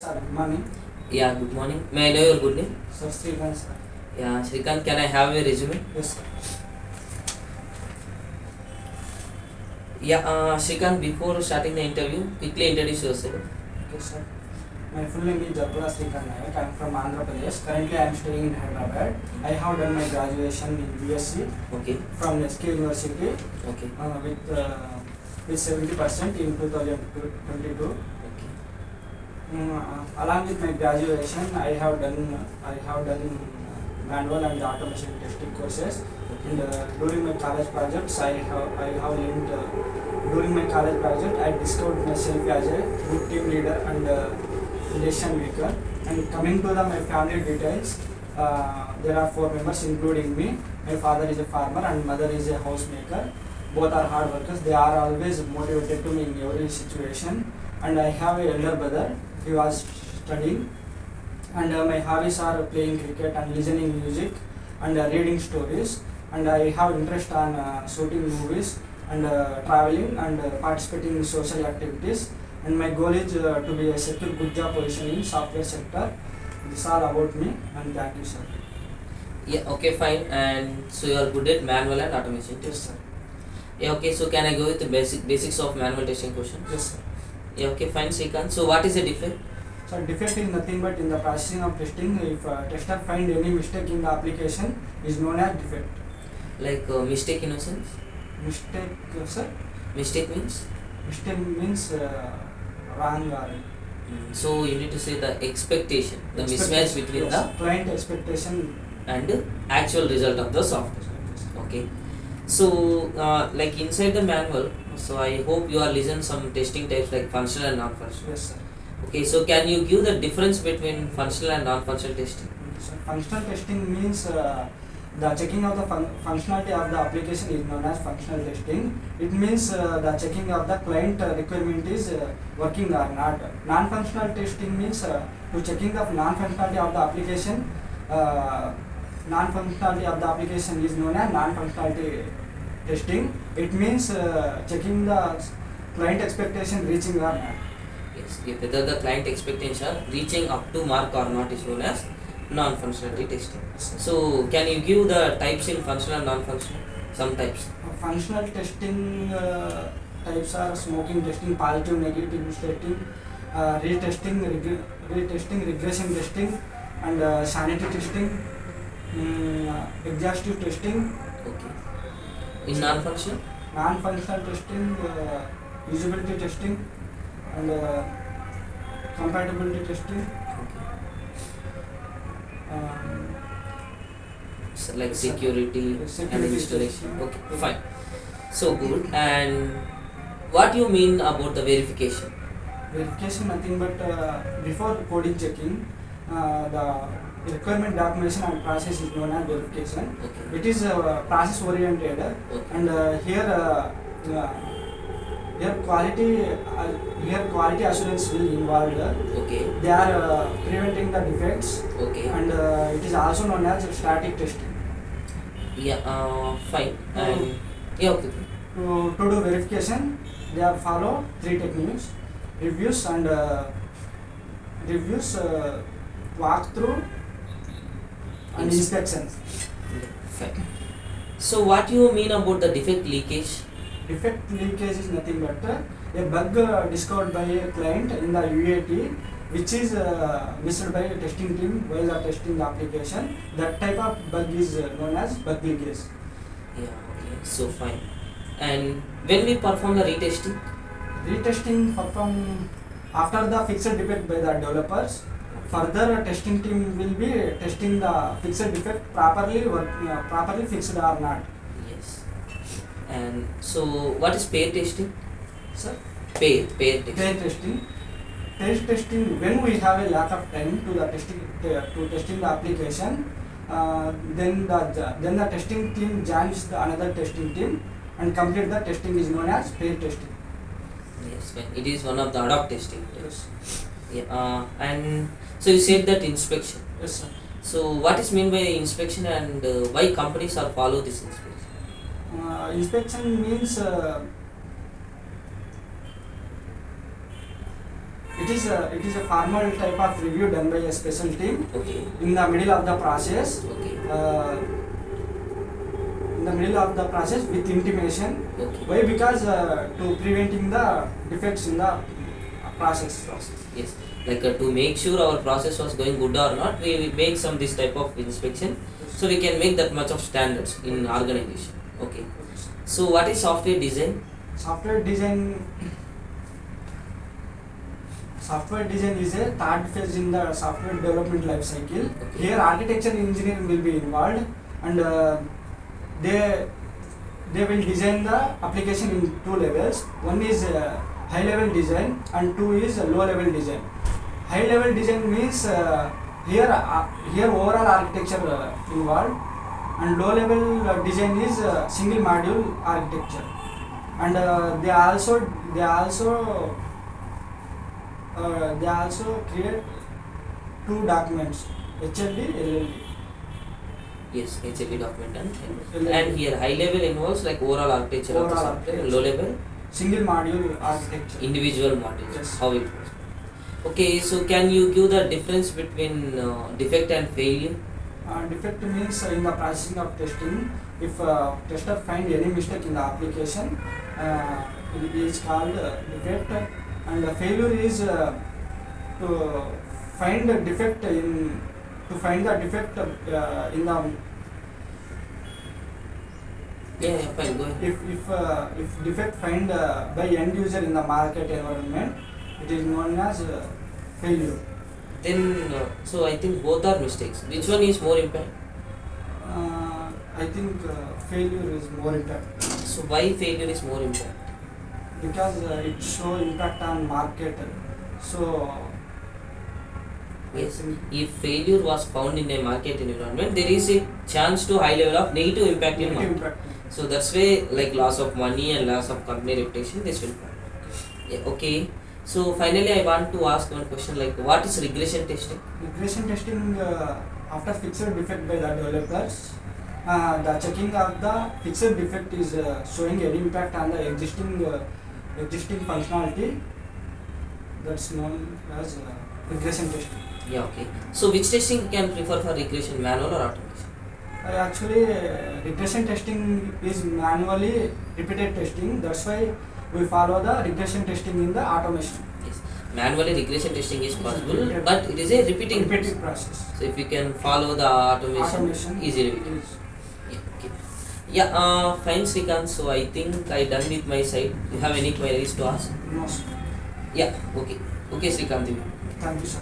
Sir, good morning. Yeah, good morning. May I know your good name? Sir, Srikanth, sir. Yeah, Shrikant, can I have your resume? Yes, sir. Yeah, Shrikant, before starting the interview, quickly introduce yourself. Okay, sir. My full name is Jagula Srikanth Nayak. I am from Andhra Pradesh. Currently, I am studying in Hyderabad. I have done my graduation in BSc Okay, from SK University okay, with 70% in 2022. okay, Along with my graduation, I have done manual and automation testing courses. And during my college projects, I have learned. During my college project, I discovered myself as a good team leader and decision maker. And coming to my family details, there are four members, including me. My father is a farmer and mother is a housemaker. Both are hard workers. They are always motivated to me in every situation. And I have a elder brother. He was studying. And my hobbies are playing cricket and listening music and reading stories. And I have interest on shooting movies and traveling and participating in social activities. And my goal is to be a secure good job position in software sector. This is all about me, and thank you, sir. yeah, okay, fine. And so you are good at manual and automation Yes, test. sir. Yeah, okay. So can I go with the basics of manual testing questions? Yes, sir. Yeah, okay, fine, Shrikant. So what is the defect? So defect is nothing but in the processing of testing. If tester find any mistake in the application, is known as defect. Like mistake innocence? Mistake, sir. Mistake means? Mistake means wrong or So you need to say the expectation, the mismatch expectation. between Yes, client expectation. and actual result of the software. Okay. So, like inside the manual, so I hope you are listening some testing types like functional and non-functional. Yes, sir. Okay, so can you give the difference between functional and non-functional testing? So functional testing means the checking of the functionality of the application is known as functional testing. It means the checking of the client requirement is working or not. Non-functional testing means to checking the non-functionality of the application. Non-functionality of the application is known as non-functionality testing. It means checking the client expectation reaching or not. Yes, if whether the client expectations are reaching up to mark or not is known as non-functionality testing. So, can you give the types in functional and non-functional? Some types. Functional testing types are smoking testing, positive, negative testing, retesting, regression testing, and sanity testing, exhaustive testing. Okay. In non-functional? Non-functional testing, usability testing, and compatibility testing. Okay. Um, So like security and Security installation. testing. Okay, fine. So good. And what you mean about the verification? Verification nothing but before coding checking, the requirement documentation and process is known as verification. Okay. It is process oriented, Okay. and here quality assurance will involved. Okay. They are preventing the defects, Okay. and it is also known as static testing. Yeah. Fine. And yeah. Okay. To do verification, they are follow three techniques: reviews and walkthrough and inspections. Yeah, fine. So what you mean about the defect leakage? Defect leakage is nothing but a bug discovered by a client in the UAT, which is missed by a testing team while they are testing the application. That type of bug is known as bug leakage. Yeah. Okay. So fine. And when we perform the retesting? Retesting perform after the fixed defect by the developers. Further, testing team will be testing the fixed defect properly fixed or not. Yes. And so what is pair testing? Sir, Pair testing. pair testing. Pair testing when we have a lack of time to the testing the application, then the testing team joins the another testing team and complete the testing is known as pair testing. Yes. Fine. It is one of the ad hoc testing. Yes. Yeah. And so you said that inspection. Yes, sir. So what is mean by inspection and why companies are follow this inspection? Inspection means it is a formal type of review done by a special team Okay. in the middle of the process. Okay. In the middle of the process with intimation. Okay. Why? Because to preventing the defects in the process. Yes. Like to make sure our process was going good or not, we make some this type of inspection, so we can make that much of standards in organization. Okay. So what is software design? Software design is a third phase in the software development life cycle. Okay. Here architecture engineering will be involved, and they will design the application in two levels. One is high level design and two is low level design. High level design means here overall architecture involved, and low level design is single module architecture, and they also create two documents, HLD, LLD. Yes, HLD document done. LLD. And here high level involves like overall architecture of the Overall software. architecture. Low level Single module architecture. individual modules. Yes. How it works. Okay, so can you give the difference between defect and failure? Defect means in the processing of testing, if tester find any mistake in the application, it is called defect, and the failure is to find the defect in in the Yeah, fine, go ahead. if defect find by end user in the market environment, it is known as failure. Then, so I think both are mistakes. Which one is more impact? I think failure is more impact So why failure is more impact? because it show impact on market. So Yes, if failure was found in a market environment, there is a chance to high level of negative impact in negative market. impact. So that's why like loss of money and loss of company reputation, this will come. Yeah, okay. So finally, I want to ask one question like, what is regression testing? Regression testing after fixed defect by the developers, the checking of the fixed defect is showing any impact on the existing functionality. That's known as regression testing. Yeah, okay. So which testing can prefer for regression, manual or automation? Actually, regression testing is manually repeated testing. That's why we follow the regression testing in the automation. Yes, manually regression testing is possible, Yeah. but it is a repeating Repeated process. process. So if you can follow the automation, easily we can. is Yeah, okay. Yeah, fine, Srikanth. So I think I done with my side. You have any queries to ask? most. Yeah, okay. Okay, Srikanth. Thank you, sir.